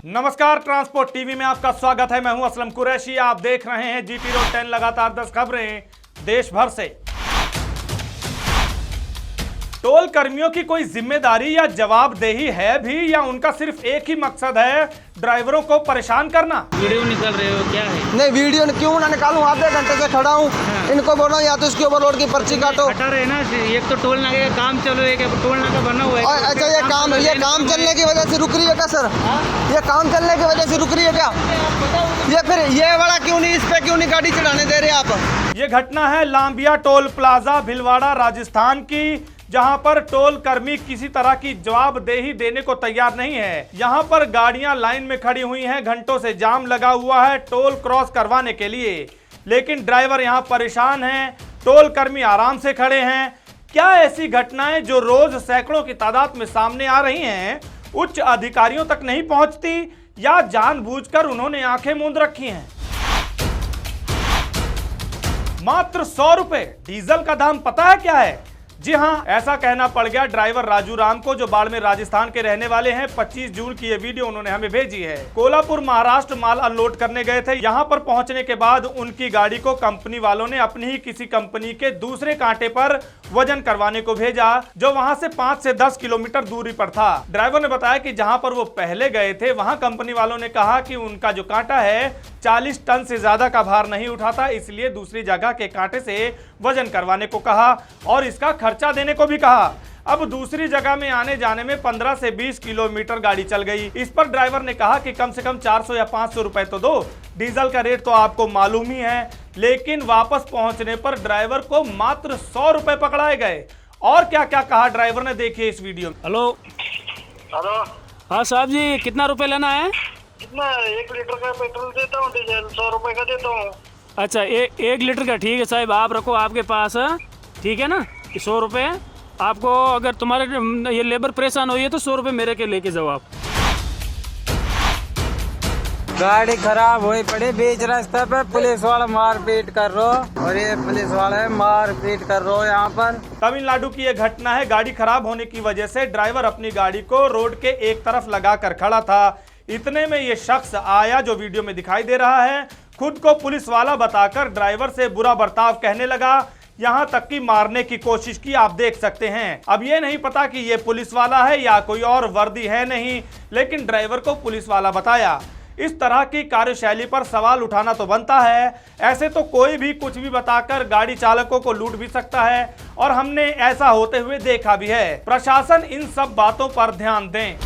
नमस्कार, transport TV में आपका स्वागत है। मैं हूं असलम कुरैशी। आप देख रहे हैं जीटी रोड 10। लगातार 10 खबरें देश भर से। टोल कर्मियों की कोई जिम्मेदारी या जवाबदेही है भी, या उनका सिर्फ एक ही मकसद है ड्राइवरों को परेशान करना? वीडियो निकाल रहे हो क्या है? नहीं, वीडियो क्यों ना निकालूं? आधे घंटे से खड़ा हूँ। इनको बोलो या तो इसके ओवरलोड की पर्ची काटो। हटा रहे ना, एक तो टोल नाके का काम चलो, एक टोल नाका बना हुआ है। अच्छा, ये काम चलने की वजह से रुक रही है क्या सर? ये काम चलने की वजह से रुक रही है क्या? ये फिर ये वाला क्यों नहीं, इस पे क्यों नहीं गाड़ी चढ़ाने दे रहे आप? ये घटना है लांबिया टोल प्लाजा भिलवाड़ा राजस्थान की, जहां पर टोल कर्मी किसी तरह की जवाबदेही देने को तैयार नहीं है। यहां पर गाड़ियां लाइन में खड़ी हुई हैं, घंटों से जाम लगा हुआ है टोल क्रॉस करवाने के लिए, लेकिन ड्राइवर यहां परेशान हैं, टोल कर्मी आराम से खड़े हैं। क्या ऐसी घटनाएं जो रोज सैकड़ों की तादाद में सामने आ रही हैं उच्च अधिकारियों तक नहीं पहुंचती, या जानबूझकर उन्होंने आंखें मूंद रखी हैं? मात्र 100 रुपए डीजल का दाम पता है क्या है? जी हां, ऐसा कहना पड़ गया ड्राइवर राजू राम को, जो बाड़मेर राजस्थान के रहने वाले हैं। 25 जून की ये वीडियो उन्होंने हमें भेजी है। कोल्हापुर महाराष्ट्र माल अनलोड करने गए थे। यहां पर पहुंचने के बाद उनकी गाड़ी को कंपनी वालों ने अपनी ही किसी कंपनी के दूसरे कांटे पर वजन करवाने को भेजा, जो वहां से 5 से 10 किलोमीटर दूरी पर था। ड्राइवर ने बताया कि जहां पर वो पहले गए थे वहां कंपनी वालों ने कहा कि उनका जो कांटा है 40 टन से ज्यादा का भार नहीं उठाता, इसलिए दूसरी जगह के कांटे से वजन करवाने को कहा और इसका खर्चा देने को भी कहा। अब दूसरी जगह में आने जाने में 15 से 20 किलोमीटर गाड़ी चल गई। इस पर ड्राइवर ने कहा कि कम से कम 400 या 500 रुपए तो दो, डीजल का रेट तो आपको मालूम ही है। लेकिन वापस पहुंचने पर ड्राइवर को मात्र 100 रुपए पकड़ाए गए। और क्या क्या कहा ड्राइवर ने, देखिए इस वीडियो में। हेलो हेलो, हाँ साहब जी, कितना रुपए लेना है? कितना? 1 लीटर का पेट्रोल देता हूँ, डीजल 100 रुपए का देता हूँ। अच्छा, 1 लीटर का, ठीक है साहब, आप रखो आपके पास, ठीक है ना? 100 रुपये आपको, अगर तुम्हारे ये लेबर परेशान हुई है तो 100 रुपये मेरे के लेके जाओ आप। गाड़ी खराब हुई पड़ी बीच रास्ते पे, पुलिस वाला मारपीट कर रो, और ये पुलिस वाले मारपीट कर रो यहाँ पर। तमिलनाडु की यह घटना है। गाड़ी खराब होने की वजह से ड्राइवर अपनी गाड़ी को रोड के एक तरफ लगा कर खड़ा था। इतने में ये शख्स आया जो वीडियो में दिखाई दे रहा है, खुद को पुलिस वाला बताकर ड्राइवर से बुरा बर्ताव कहने लगा, यहां तक कि मारने की कोशिश की। आप देख सकते हैं। अब ये नहीं पता कि ये पुलिस वाला है या कोई और वर्दी है नहीं, लेकिन ड्राइवर को पुलिस वाला बताया। इस तरह की कार्यशैली पर सवाल उठाना तो बनता है। ऐसे तो कोई भी कुछ भी बताकर गाड़ी चालकों को लूट भी सकता है, और हमने ऐसा होते हुए देखा भी है। प्रशासन इन सब बातों पर ध्यान दें।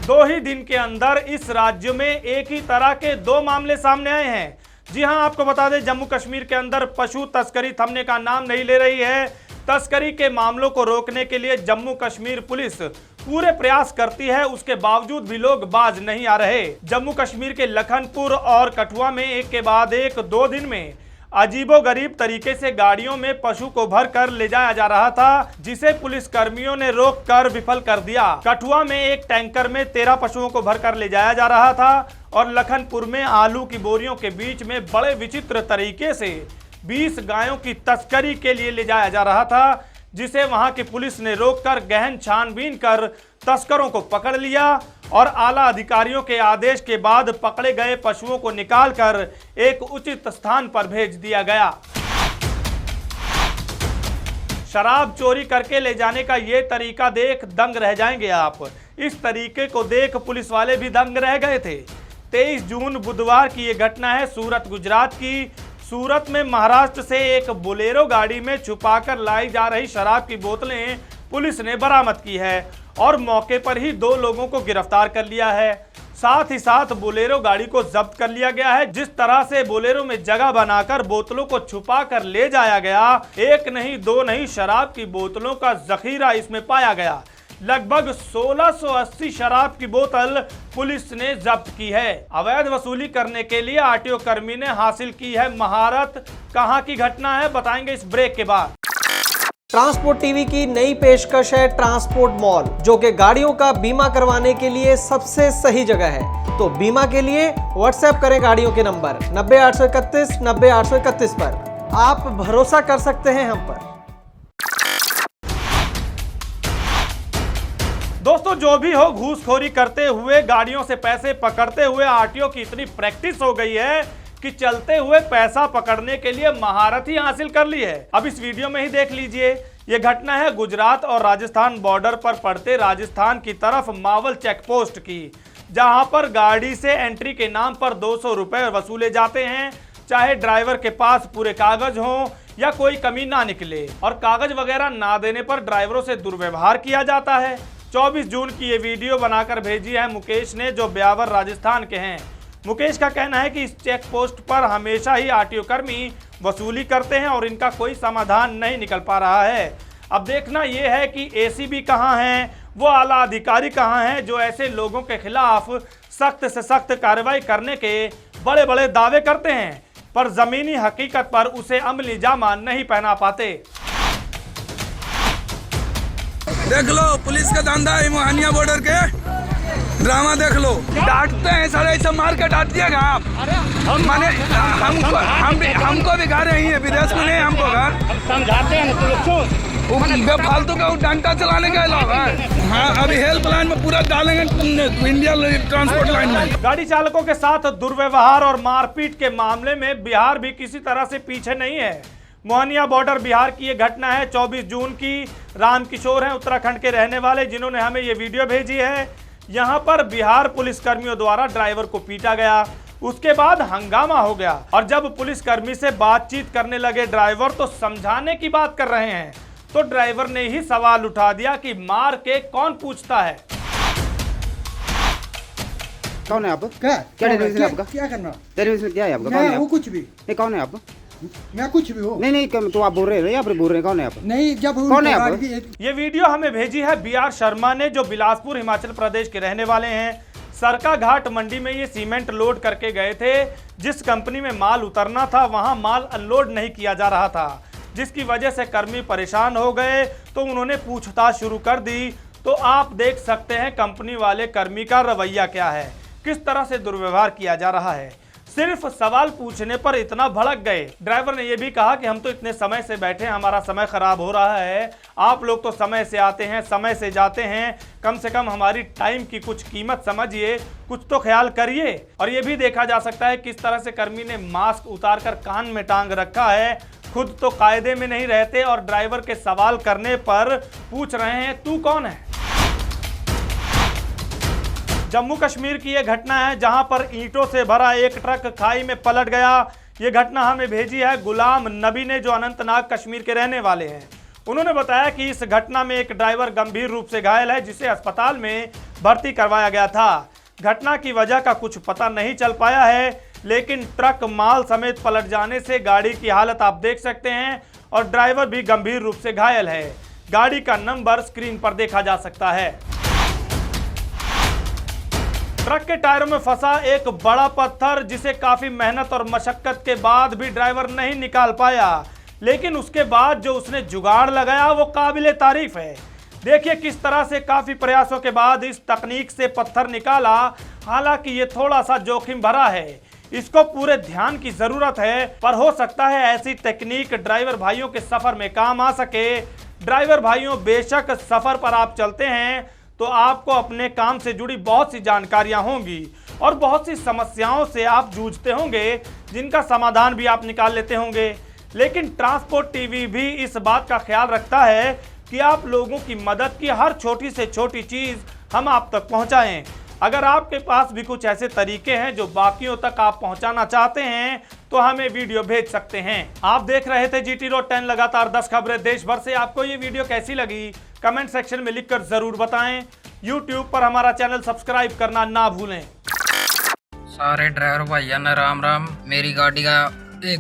2 ही दिन के अंदर इस राज्य में एक ही तरह के 2 मामले सामने आए हैं। जी हां, आपको बता दें, जम्मू कश्मीर के अंदर पशु तस्करी थमने का नाम नहीं ले रही है। तस्करी के मामलों को रोकने के लिए जम्मू कश्मीर पुलिस पूरे प्रयास करती है, उसके बावजूद भी लोग बाज नहीं आ रहे। जम्मू कश्मीर के लखनपुर और कठुआ में एक के बाद एक 2 दिन में अजीबोगरीब तरीके से गाड़ियों में पशु को भर कर ले जाया जा रहा था, जिसे पुलिस कर्मियों ने रोक कर विफल कर दिया। कठुआ में एक टैंकर में 13 पशुओं को भर कर ले जाया जा रहा था, और लखनपुर में आलू की बोरियों के बीच में बड़े विचित्र तरीके से 20 गायों की तस्करी के लिए ले जाया जा रहा था, जिसे वहां की पुलिस ने रोककर गहन छानबीन कर तस्करों को पकड़ लिया, और आला अधिकारियों के आदेश के बाद पकड़े गए पशुओं को निकालकर एक उचित स्थान पर भेज दिया गया। शराब चोरी करके ले जाने का ये तरीका देख दंग रह जाएंगे आप। इस तरीके को देख पुलिस वाले भी दंग रह गए थे। 23 जून बुधवार की ये घटना है सूरत, गुजरात की। सूरत में महाराष्ट्र से एक बोलेरो गाड़ी में छुपाकर लाई जा रही शराब की बोतलें पुलिस ने बरामद की है, और मौके पर ही 2 लोगों को गिरफ्तार कर लिया है। साथ ही साथ बोलेरो गाड़ी को जब्त कर लिया गया है। जिस तरह से बोलेरो में जगह बनाकर बोतलों को छुपा कर ले जाया गया, 1 नहीं 2 नहीं, शराब की बोतलों का जखीरा इसमें पाया गया। लगभग 1680 शराब की बोतल पुलिस ने जब्त की है। अवैध वसूली करने के लिए आरटीओ कर्मी ने हासिल की है महारत। कहां की घटना है, बताएंगे इस ब्रेक के बाद। ट्रांसपोर्ट टीवी की नई पेशकश है ट्रांसपोर्ट मॉल, जो कि गाड़ियों का बीमा करवाने के लिए सबसे सही जगह है। तो बीमा के लिए व्हाट्सएप करें गाड़ियों के नंबर 90 831 90 831 पर। आप भरोसा कर सकते हैं हम पर। दोस्तों जो भी हो, घूसखोरी करते हुए, गाड़ियों से पैसे पकड़ते हुए आरटीओ की इतनी प्रैक्टिस हो गई है कि चलते हुए पैसा पकड़ने के लिए महारत ही हासिल कर ली है। अब इस वीडियो में ही देख लीजिए। ये घटना है गुजरात और राजस्थान बॉर्डर पर पड़ते राजस्थान की तरफ मावल चेक पोस्ट की, जहां पर गाड़ी से एंट्री के नाम पर 200 रुपए वसूले जाते हैं, चाहे ड्राइवर के पास पूरे कागज हों या कोई कमी ना निकले, और कागज वगैरह ना देने पर ड्राइवरों से दुर्व्यवहार किया जाता है। 24 जून की ये वीडियो बनाकर भेजी है मुकेश ने, जो ब्यावर राजस्थान के हैं। मुकेश का कहना है कि इस चेक पोस्ट पर हमेशा ही आरटीओ कर्मी वसूली करते हैं और इनका कोई समाधान नहीं निकल पा रहा है। अब देखना यह है कि एसीबी कहां हैं, वो आला अधिकारी कहां हैं जो ऐसे लोगों के खिलाफ सख्त से सख्त कार्रवाई करने के बड़े बड़े दावे करते हैं, पर जमीनी हकीकत पर उसे अमली जामा नहीं पहना पाते। देख लो पुलिस का धंधा है, मोहनिया बॉर्डर के ड्रामा देख लो, डांटते हैं सारे, ऐसा मार के डांट दिएगा आप। माने हमको भी घर ही है, विदेश में नहीं हमको घर, समझाते हैं तो फालतू का डंडा चलाने के लोग हैं। हाँ, अभी हेल्पलाइन में पूरा डालेंगे इंडिया ट्रांसपोर्ट लाइन में। गाड़ी चालकों के साथ दुर्व्यवहार और मारपीट के मामले में बिहार भी किसी तरह से पीछे नहीं है। मोहनिया बॉर्डर बिहार की ये घटना है 24 जून की। राम किशोर हैं उत्तराखंड के रहने वाले, जिन्होंने हमें ये वीडियो भेजी है। यहाँ पर बिहार पुलिस कर्मियों द्वारा ड्राइवर को पीटा गया, उसके बाद हंगामा हो गया, और जब पुलिसकर्मी से बातचीत करने लगे ड्राइवर तो समझाने की बात कर रहे हैं, तो ड्राइवर ने ही सवाल उठा दिया कि मार के कौन पूछता है। कौन है आप? क्या डेरिवेशन है आपका? क्या करना? डेरिवेशन क्या है आपका? कौन है मैं आप? हूँ कुछ भी नहीं, कौन है आप? मैं कुछ भी हूँ। नहीं तो आप बोल रहे हैं या फिर बोल रहे हैं? कौन है आप? नहीं, जब कौन है आप? ये वीडियो हमें भेजी है बीआर शर्मा ने, जो बिलासपुर हिमाचल प्रदेश के रहने वाले हैं। सरका घाट मंडी में ये सीमेंट लोड करके गए थे। जिस कंपनी में माल उतरना था वहां माल अनलोड नहीं किया जा रहा था, जिसकी वजह से कर्मी परेशान हो गए, तो उन्होंने पूछताछ शुरू कर दी। तो आप देख सकते हैं कंपनी वाले कर्मी का रवैया क्या है, किस तरह से दुर्व्यवहार किया जा रहा है। सिर्फ सवाल पूछने पर इतना भड़क गए। ड्राइवर ने यह भी कहा कि हम तो इतने समय से बैठे, हमारा समय खराब हो रहा है, आप लोग तो समय से आते हैं, समय से जाते हैं, कम से कम हमारी टाइम की कुछ कीमत समझिए, कुछ तो ख्याल करिए। और ये भी देखा जा सकता है किस तरह से कर्मी ने मास्क उतारकर कान में टांग रखा है, खुद तो कायदे में नहीं रहते और ड्राइवर के सवाल करने पर पूछ रहे हैं तू कौन है। जम्मू कश्मीर की यह घटना है, जहां पर ईंटों से भरा एक ट्रक खाई में पलट गया। यह घटना हमें भेजी है गुलाम नबी ने, जो अनंतनाग कश्मीर के रहने वाले हैं। उन्होंने बताया कि इस घटना में एक ड्राइवर गंभीर रूप से घायल है, जिसे अस्पताल में भर्ती करवाया गया था। घटना की वजह का कुछ पता नहीं चल पाया है, लेकिन ट्रक माल समेत पलट जाने से गाड़ी की हालत आप देख सकते हैं, और ड्राइवर भी गंभीर रूप से घायल है। गाड़ी का नंबर स्क्रीन पर देखा जा सकता है। ट्रक के टायरों में फंसा एक बड़ा पत्थर, जिसे काफी मेहनत और मशक्कत के बाद भी ड्राइवर नहीं निकाल पाया, लेकिन उसके बाद जो उसने जुगाड़ लगाया वो काबिले तारीफ है। देखिए किस तरह से काफी प्रयासों के बाद इस तकनीक से पत्थर निकाला। हालांकि ये थोड़ा सा जोखिम भरा है, इसको पूरे ध्यान की जरूरत है, पर हो सकता है ऐसी तकनीक ड्राइवर भाइयों के सफर में काम आ सके। ड्राइवर भाइयों, बेशक सफर पर आप चलते हैं तो आपको अपने काम से जुड़ी बहुत सी जानकारियां होंगी और बहुत सी समस्याओं से आप जूझते होंगे, जिनका समाधान भी आप निकाल लेते होंगे। लेकिन ट्रांसपोर्ट टीवी भी इस बात का ख्याल रखता है कि आप लोगों की मदद की हर छोटी से छोटी चीज हम आप तक पहुंचाएं। अगर आपके पास भी कुछ ऐसे तरीके हैं जो बाकियों तक आप पहुंचाना चाहते हैं, तो हमें वीडियो भेज सकते हैं। आप देख रहे थे GT Road 10 लगातार 10 खबरें देश भर से। आपको ये वीडियो कैसी लगी कमेंट सेक्शन में लिखकर जरूर बताएं। YouTube पर हमारा चैनल सब्सक्राइब करना ना भूलें। सारे ड्राइवर भैया ने राम राम। मेरी एक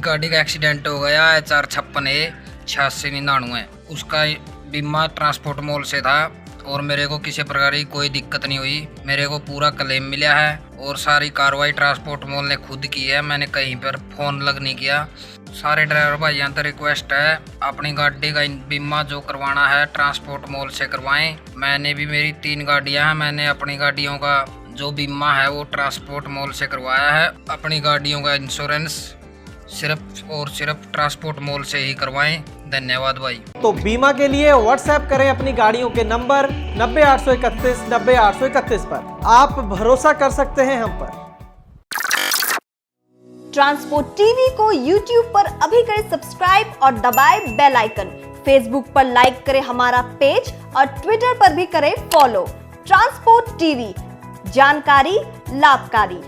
गाड़ी का एक्सीडेंट हो गया है, 456A8699 है। उसका बीमा ट्रांसपोर्ट मॉल से था और मेरे को किसी प्रकार की कोई दिक्कत नहीं हुई। मेरे को पूरा क्लेम मिला है और सारी कार्रवाई ट्रांसपोर्ट मॉल ने खुद की है, मैंने कहीं पर फोन लग नहीं किया। सारे ड्राइवर भाइयों से रिक्वेस्ट है, अपनी गाड़ी का बीमा जो करवाना है ट्रांसपोर्ट मॉल से करवाएं। मैंने भी, मेरी 3 गाड़ियां हैं, मैंने अपनी गाड़ियों का जो बीमा है वो ट्रांसपोर्ट मॉल से करवाया है। अपनी गाड़ियों का इंश्योरेंस सिर्फ और सिर्फ ट्रांसपोर्ट मॉल से ही करवाएं। धन्यवाद भाई। तो बीमा के लिए व्हाट्सएप करें अपनी गाड़ियों के नंबर 90 831 90 831 पर। आप भरोसा कर सकते हैं हम पर। ट्रांसपोर्ट टीवी को यूट्यूब पर अभी करें सब्सक्राइब और दबाएं बेल आइकन। फेसबुक पर लाइक करें हमारा पेज और ट्विटर पर भी करें फॉलो। ट्रांसपोर्ट टीवी, जानकारी लाभकारी।